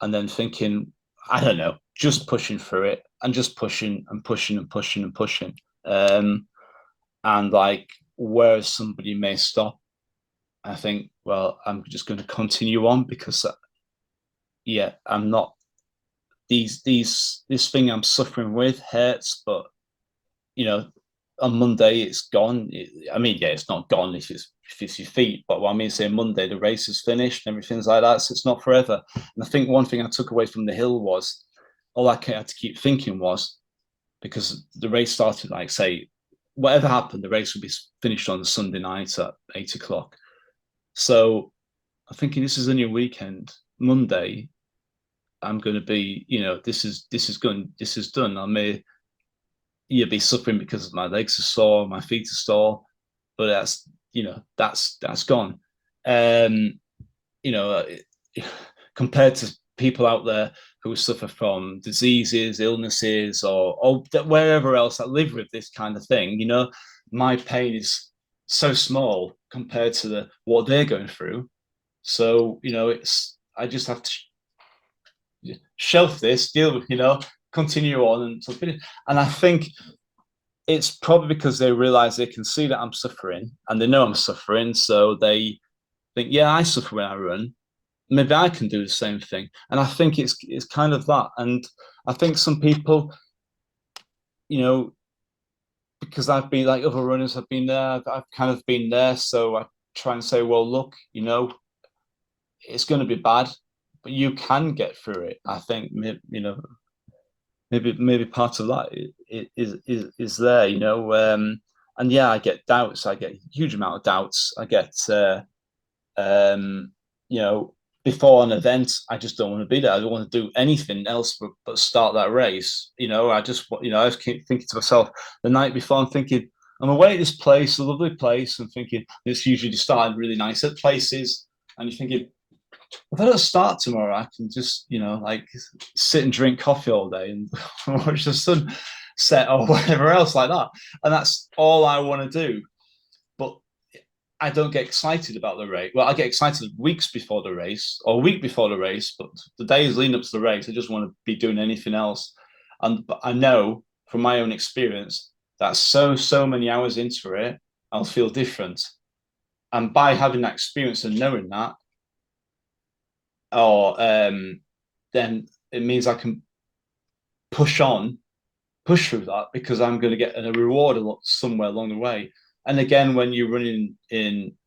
and then thinking, I don't know, just pushing through it and just pushing and pushing and pushing and pushing, and like where somebody may stop, I think, well, I'm just going to continue on because, yeah, I'm not this thing I'm suffering with hurts, but on Monday it's gone. I mean, yeah, it's not gone if it's your feet, but what I mean, say Monday the race is finished and everything's like that, so it's not forever. And I think one thing I took away from the hill was all I had to keep thinking was, because the race started, like, say, whatever happened, the race would be finished on the Sunday night at 8 o'clock. So I'm thinking, this is a new weekend. Monday, I'm going to be, this is done. I may be suffering because my legs are sore, my feet are sore, but that's gone. Um, you know, compared to people out there who suffer from diseases, illnesses, or wherever else that live with this kind of thing, my pain is so small compared to what they're going through. So, I just have to shelf this, deal with, continue on until finish. And I think it's probably because they realize they can see that I'm suffering and they know I'm suffering. So they think, yeah, I suffer when I run. Maybe I can do the same thing. And I think it's kind of that. And I think some people, you know, because I've been like other runners have been there, I've kind of been there. So I try and say, well, look, it's going to be bad, but you can get through it. I think, maybe part of that is there, and yeah, I get doubts. I get a huge amount of doubts. I get, um, you know, before an event, I just don't want to be there. I don't want to do anything else but start that race. I was keep thinking to myself the night before. I'm thinking, I'm away at this place, a lovely place. I'm thinking it's usually starting really nice at places, and you're thinking, if I don't start tomorrow, I can just, like sit and drink coffee all day and watch the sun set or whatever else like that. And that's all I want to do. But I don't get excited about the race. Well, I get excited weeks before the race or a week before the race, but the days leading up to the race, I just want to be doing anything else. But I know from my own experience that so many hours into it, I'll feel different. And by having that experience and knowing that, or then it means I can push on, push through that because I'm going to get a reward somewhere along the way. And again, when you're running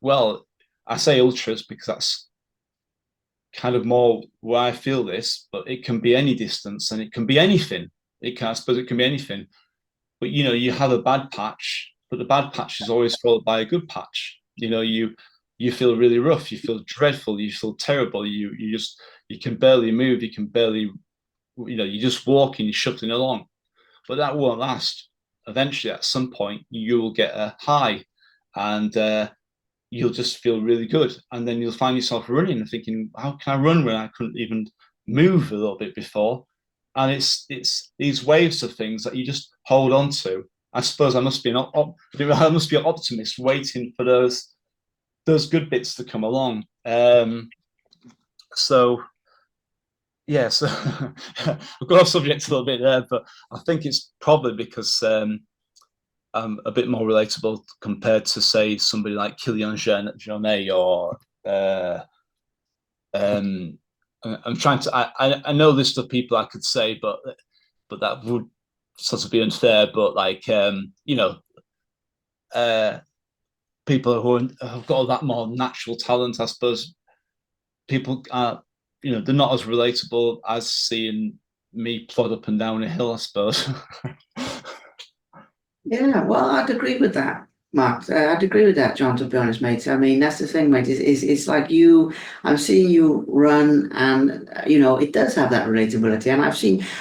well, I say ultras because that's kind of more where I feel this, but it can be any distance and it can be anything. I suppose it can be anything. But you have a bad patch, but the bad patch is always followed by a good patch. You feel really rough, you feel dreadful, you feel terrible, you can barely move, you can barely, you're just walking, you're shuffling along. But that won't last. Eventually, at some point, you will get a high, and you'll just feel really good. And then you'll find yourself running and thinking, how can I run when I couldn't even move a little bit before? And it's these waves of things that you just hold on to. I suppose I must be I must be an optimist waiting for those good bits to come along. So yeah, so I've got off subject a little bit there, but I think it's probably because I'm a bit more relatable compared to say somebody like Kilian Jornet or I'm trying to I know this of people I could say, but that would sort of be unfair. But like uh, people who have got that more natural talent, I suppose people are they're not as relatable as seeing me plod up and down a hill, I suppose. Yeah, well, I'd agree with that, Mark. I'd agree with that, John, to be honest, mate. I mean, that's the thing, mate, is it's like I'm seeing you run and, it does have that relatability. And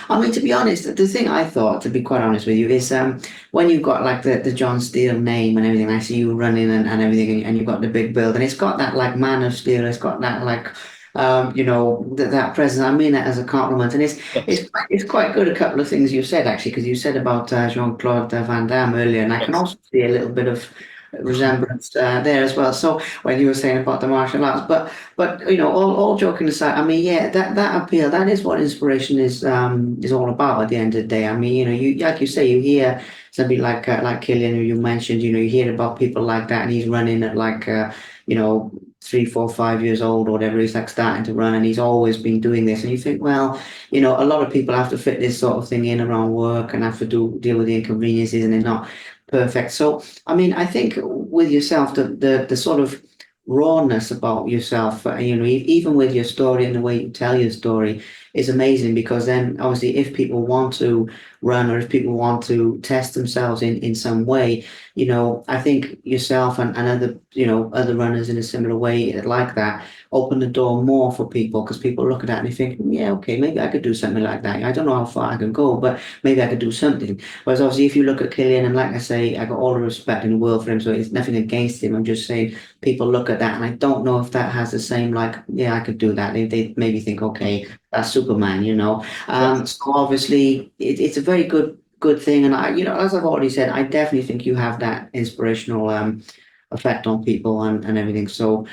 I mean, to be honest, the thing I thought, to be quite honest with you, is when you've got like the John Steele name and everything, I see you running and everything, and you've got the big build, and it's got that like man of steel, it's got that like, that presence. I mean that as a compliment, and Yes, it's quite good. A couple of things you said actually, because you said about Jean-Claude Van Damme earlier, and I can yes, also see a little bit of resemblance there as well. So when you were saying about the martial arts, but all joking aside, I mean, yeah, that appeal, that is what inspiration is all about at the end of the day. I mean, you like you say, you hear somebody like Killian, who you mentioned, you hear about people like that, and he's running at like you know. 3, 4, 5 years old or whatever, he's like starting to run and he's always been doing this. And you think, well, a lot of people have to fit this sort of thing in around work and have to deal with the inconveniences and they're not perfect. So, I mean, I think with yourself, the sort of rawness about yourself, even with your story and the way you tell your story is amazing because then obviously if people want to run or if people want to test themselves in some way, I think yourself and other, other runners in a similar way like that open the door more for people because people look at that and they think, yeah, okay, maybe I could do something like that. I don't know how far I can go, but maybe I could do something. Whereas obviously if you look at Killian, and like I say, I got all the respect in the world for him, so it's nothing against him. I'm just saying people look at that and I don't know if that has the same like, yeah, I could do that. They maybe think, okay, that's Superman, yes, So obviously it's a very good thing. And as I've already said, I definitely think you have that inspirational effect on people and everything. So,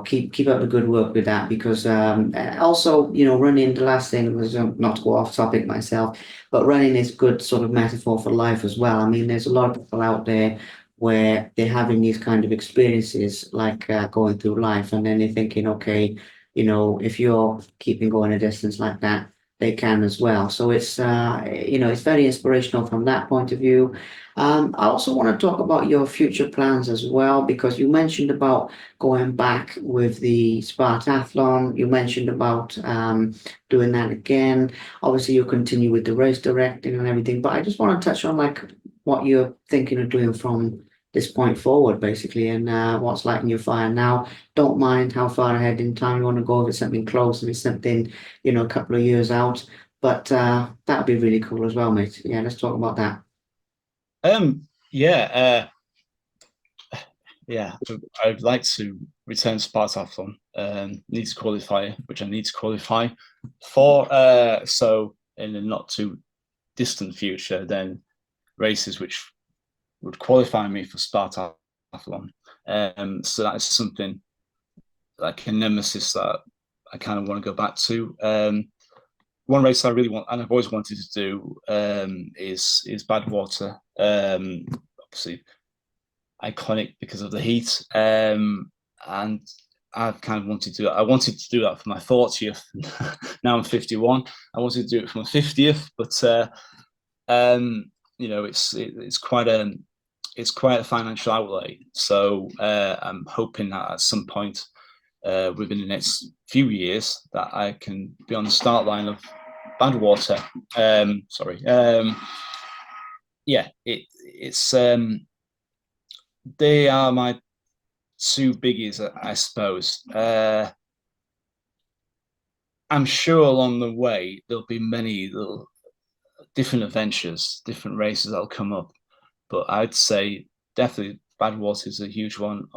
keep up the good work with that because also, running, the last thing was not to go off topic myself, but running is good sort of metaphor for life as well. I mean, there's a lot of people out there where they're having these kind of experiences like going through life, and then they're thinking, okay, if you're keeping going a distance like that, they can as well. So it's very inspirational from that point of view. I also want to talk about your future plans as well, because you mentioned about going back with the Spartathlon. You mentioned about doing that again. Obviously, you'll continue with the race directing and everything, but I just want to touch on like what you're thinking of doing from this point forward, basically, and what's lighting your fire now. Don't mind how far ahead in time you want to go, if it's something close, if it's something, a couple of years out. But that'd be really cool as well, mate. Yeah, let's talk about that. Yeah, yeah. I'd like to return to Spartathlon. Need to qualify, which I need to qualify for. So in the not too distant future, then races which would qualify me for Spartathlon. So that is something like a nemesis that I kind of want to go back to. One race I really want, and I've always wanted to do, is Badwater. Obviously, iconic because of the heat, and I've kind of wanted to do it. I wanted to do that for my 40th. Now I'm 51. I wanted to do it for my 50th, but it's quite a financial outlay. So I'm hoping that at some point within the next few years that I can be on the start line of Badwater. Sorry. Yeah, it's they are my two biggies, I suppose. I'm sure along the way there'll be many little different adventures, different races that'll come up. But I'd say definitely Badwater is a huge one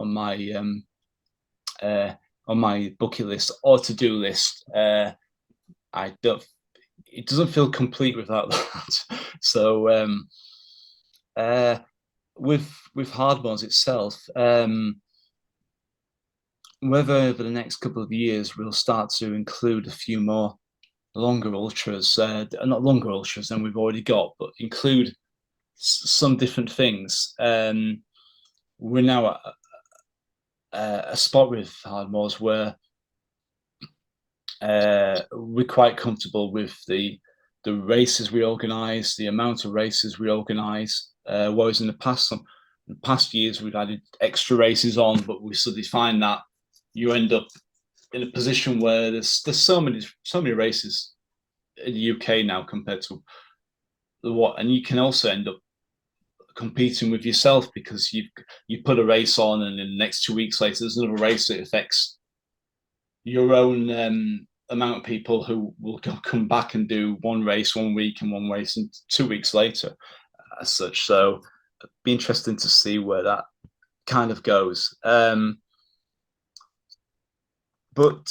uh, on my bucket list or to do list. I don't. It doesn't feel complete without that. So uh, with Hardbones itself, whether over the next couple of years we'll start to include a few more longer ultras, not longer ultras than we've already got, but include some different things. We're now at a spot with Hardmoors where we're quite comfortable with the races we organise, the amount of races we organise. Whereas in the past years, we've added extra races on, but we suddenly find that you end up in a position where there's so many races in the UK now compared to and you can also end up competing with yourself because you put a race on and in the next 2 weeks later there's another race that affects your own amount of people who will come back and do one race 1 week and one race and 2 weeks later as such. So it'd be interesting to see where that kind of goes. But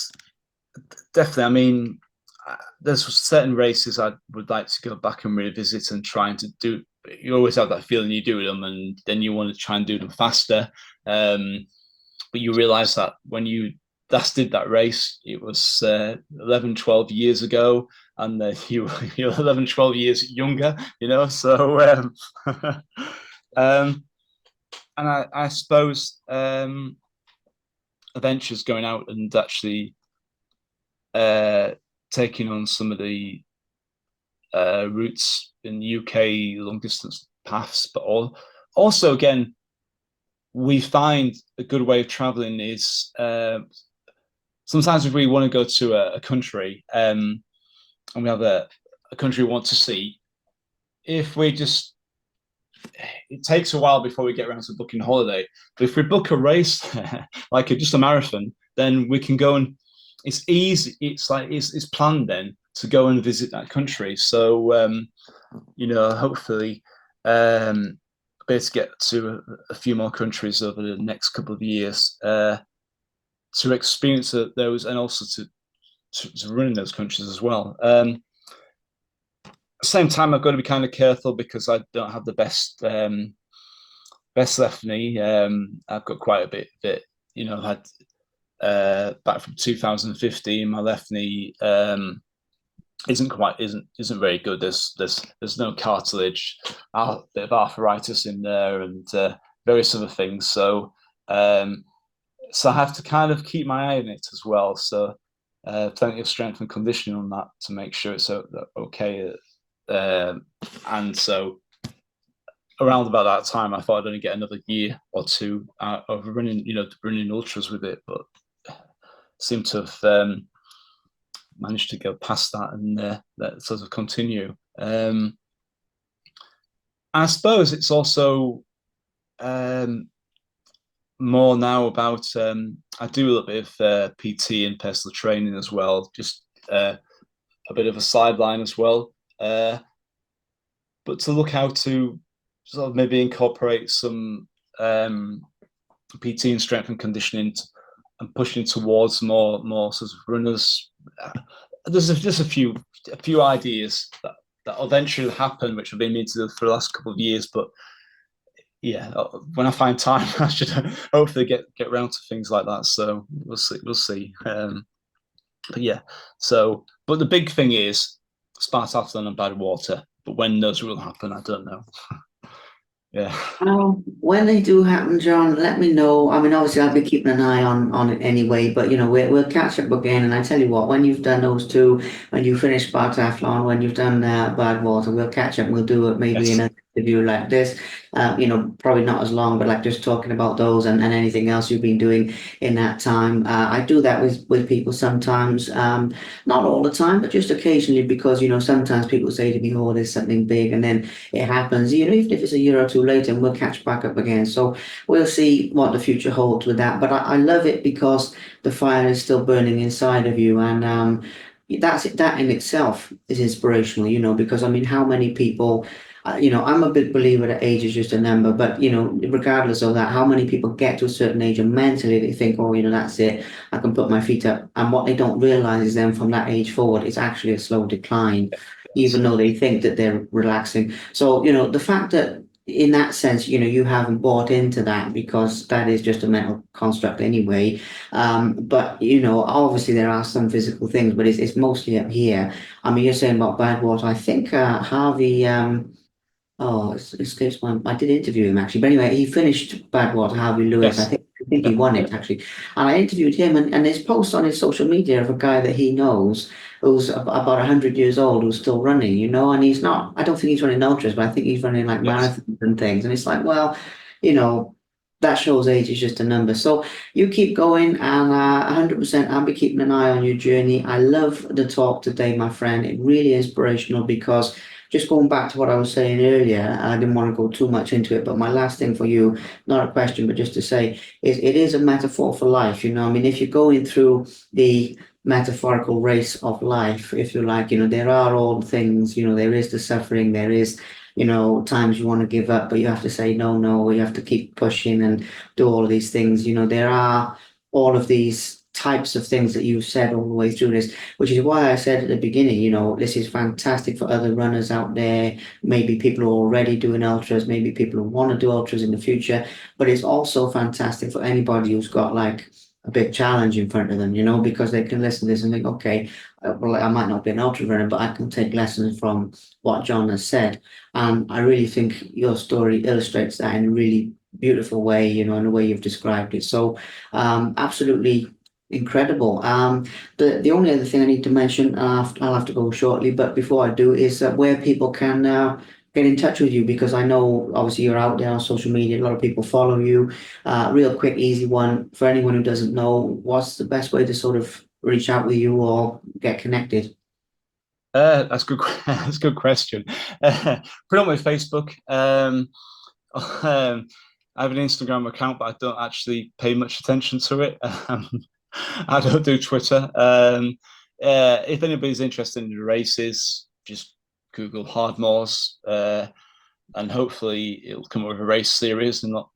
definitely, I mean, there's certain races I would like to go back and revisit and trying to do. You always have that feeling you do them and then you want to try and do them faster. But you realize that when you last did that race, it was 11, 12 years ago, and you're 11, 12 years younger, so and I suppose adventures going out and actually taking on some of the routes in the UK long distance paths, but also again, we find a good way of traveling is sometimes if we want to go to a country and we have a country we want to see, if we just it takes a while before we get around to booking a holiday. But if we book a race like just a marathon, then we can go and it's easy. It's planned then to go and visit that country. So hopefully be able to get to a few more countries over the next couple of years to experience those and also to run in those countries as well. At the same time, I've got to be kind of careful because I don't have the best left knee. I've got quite a bit that I've had back from 2015. My left knee isn't very good. There's no cartilage, a bit of arthritis in there, and various other things. So I have to kind of keep my eye on it as well. So plenty of strength and conditioning on that to make sure it's okay. And so around about that time, I thought I'd only get another year or two of running ultras with it, but seem to have managed to go past that and that sort of continue. I suppose it's also more now about I do a little bit of PT and personal training as well, just a bit of a sideline as well. But to look how to sort of maybe incorporate some PT and strength and conditioning and pushing towards more sort of runners. There's just a few ideas that eventually happen, which I've been into for the last couple of years. But yeah, when I find time, I should hopefully get around to things like that. So we'll see. But yeah, but the big thing is Spartathlon and bad water. But when those will happen, I don't know. Yeah. When they do happen, John, let me know. I mean, obviously, I'll be keeping an eye on it anyway. But we'll catch up again. And I tell you what, when you've done those two, when you finish Spartathlon, when you've done Badwater, we'll catch up. And we'll do it maybe in Yes. an interview like this. Probably not as long, but like just talking about those and anything else you've been doing in that time. I do that with people sometimes. Not all the time, but just occasionally because sometimes people say to me, "Oh, there's something big," and then it happens. Even if it's a year or two later, and we'll catch back up again. So we'll see what the future holds with that. But I love it because the fire is still burning inside of you, and that in itself is inspirational. Because I mean, how many people. I'm a big believer that age is just a number, but regardless of that, how many people get to a certain age and mentally they think, oh, that's it, I can put my feet up. And what they don't realize is then from that age forward, it's actually a slow decline, even though they think that they're relaxing. So, the fact that in that sense, you haven't bought into that because that is just a mental construct anyway. But obviously there are some physical things, but it's mostly up here. I mean, you're saying about bad water. I think Harvey. Oh, it escapes my. I did interview him actually, but anyway, he finished Badwater, Harvey Lewis. Yes. I think he won it actually, and I interviewed him, and his post on his social media of a guy that he knows who's about 100 years old who's still running, and he's not. I don't think he's running ultras, but I think he's running like Yes. marathons and things, and it's like, well, you know. That shows age is just a number. So you keep going, and 100%, I'll be keeping an eye on your journey. I love the talk today, my friend. It really inspirational because just going back to what I was saying earlier, I didn't want to go too much into it, but my last thing for you, not a question, but just to say, is it is a metaphor for life. I mean, if you're going through the metaphorical race of life, if you like, there are all things, there is the suffering, there is, times you want to give up, but you have to say no, no, you have to keep pushing and do all of these things. There are all of these types of things that you've said all the way through this, which is why I said at the beginning, this is fantastic for other runners out there. Maybe people who are already doing ultras, maybe people who want to do ultras in the future, but it's also fantastic for anybody who's got like a big challenge in front of them, because they can listen to this and think, okay, well, I might not be an ultra runner, but I can take lessons from what John has said. And I really think your story illustrates that in a really beautiful way, in the way you've described it. So absolutely incredible. The only other thing I need to mention, I'll have to go shortly, but before I do, is where people can get in touch with you, because I know obviously you're out there on social media, a lot of people follow you. Real quick, easy one for anyone who doesn't know, what's the best way to sort of reach out with you or get connected? That's good. That's a good question. Predominantly Facebook. I have an Instagram account, but I don't actually pay much attention to it. I don't do Twitter. If anybody's interested in the races, just Google Hardmores, and hopefully it'll come up with a race series and not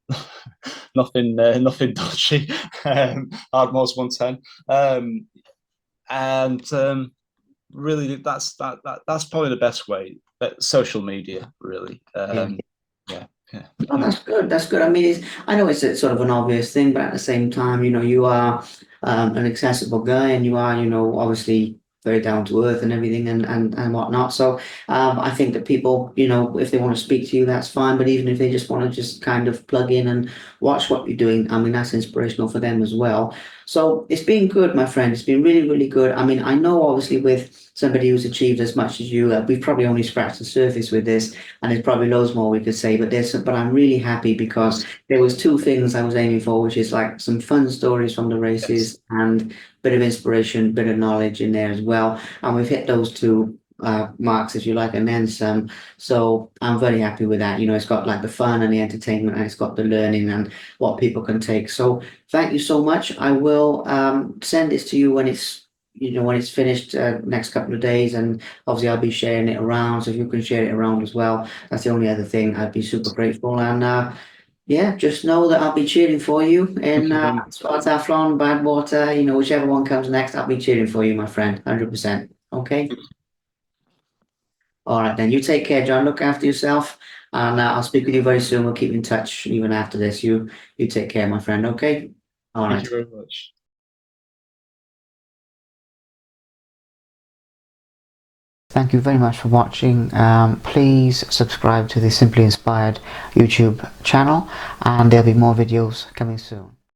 nothing dodgy. Hardmores 110, and really that's probably the best way. Social media, really. Yeah. Yeah, yeah. Oh, that's good. That's good. I mean, I know it's a sort of an obvious thing, but at the same time, you are an accessible guy, and you are, obviously very down to earth and everything and whatnot. So I think that people, you know, if they want to speak to you, that's fine. But even if they just want to just kind of plug in and watch what you're doing, I mean, that's inspirational for them as well. So it's been good, my friend. It's been really, really good. I mean, I know obviously with somebody who's achieved as much as you, we've probably only scratched the surface with this, and there's probably loads more we could say. But I'm really happy because there was two things I was aiming for, which is like some fun stories from the Yes. races and bit of inspiration, bit of knowledge in there as well. And we've hit those two marks, if you like, and then some. So I'm very happy with that. You know, it's got like the fun and the entertainment, and it's got the learning and what people can take. So thank you so much. I will send this to you when it's, you know, when it's finished next couple of days, and obviously I'll be sharing it around. So if you can share it around as well, that's the only other thing. I'd be super grateful. And yeah, just know that I'll be cheering for you Thank in you very much. Spartathlon, Badwater, you know, whichever one comes next, I'll be cheering for you, my friend, 100%. Okay? All right, then. You take care, John. Look after yourself, and I'll speak with you very soon. We'll keep in touch even after this. You take care, my friend. Okay? All Thank you right. very much. Thank you very much for watching. Please subscribe to the Simply Inspired YouTube channel, and there'll be more videos coming soon.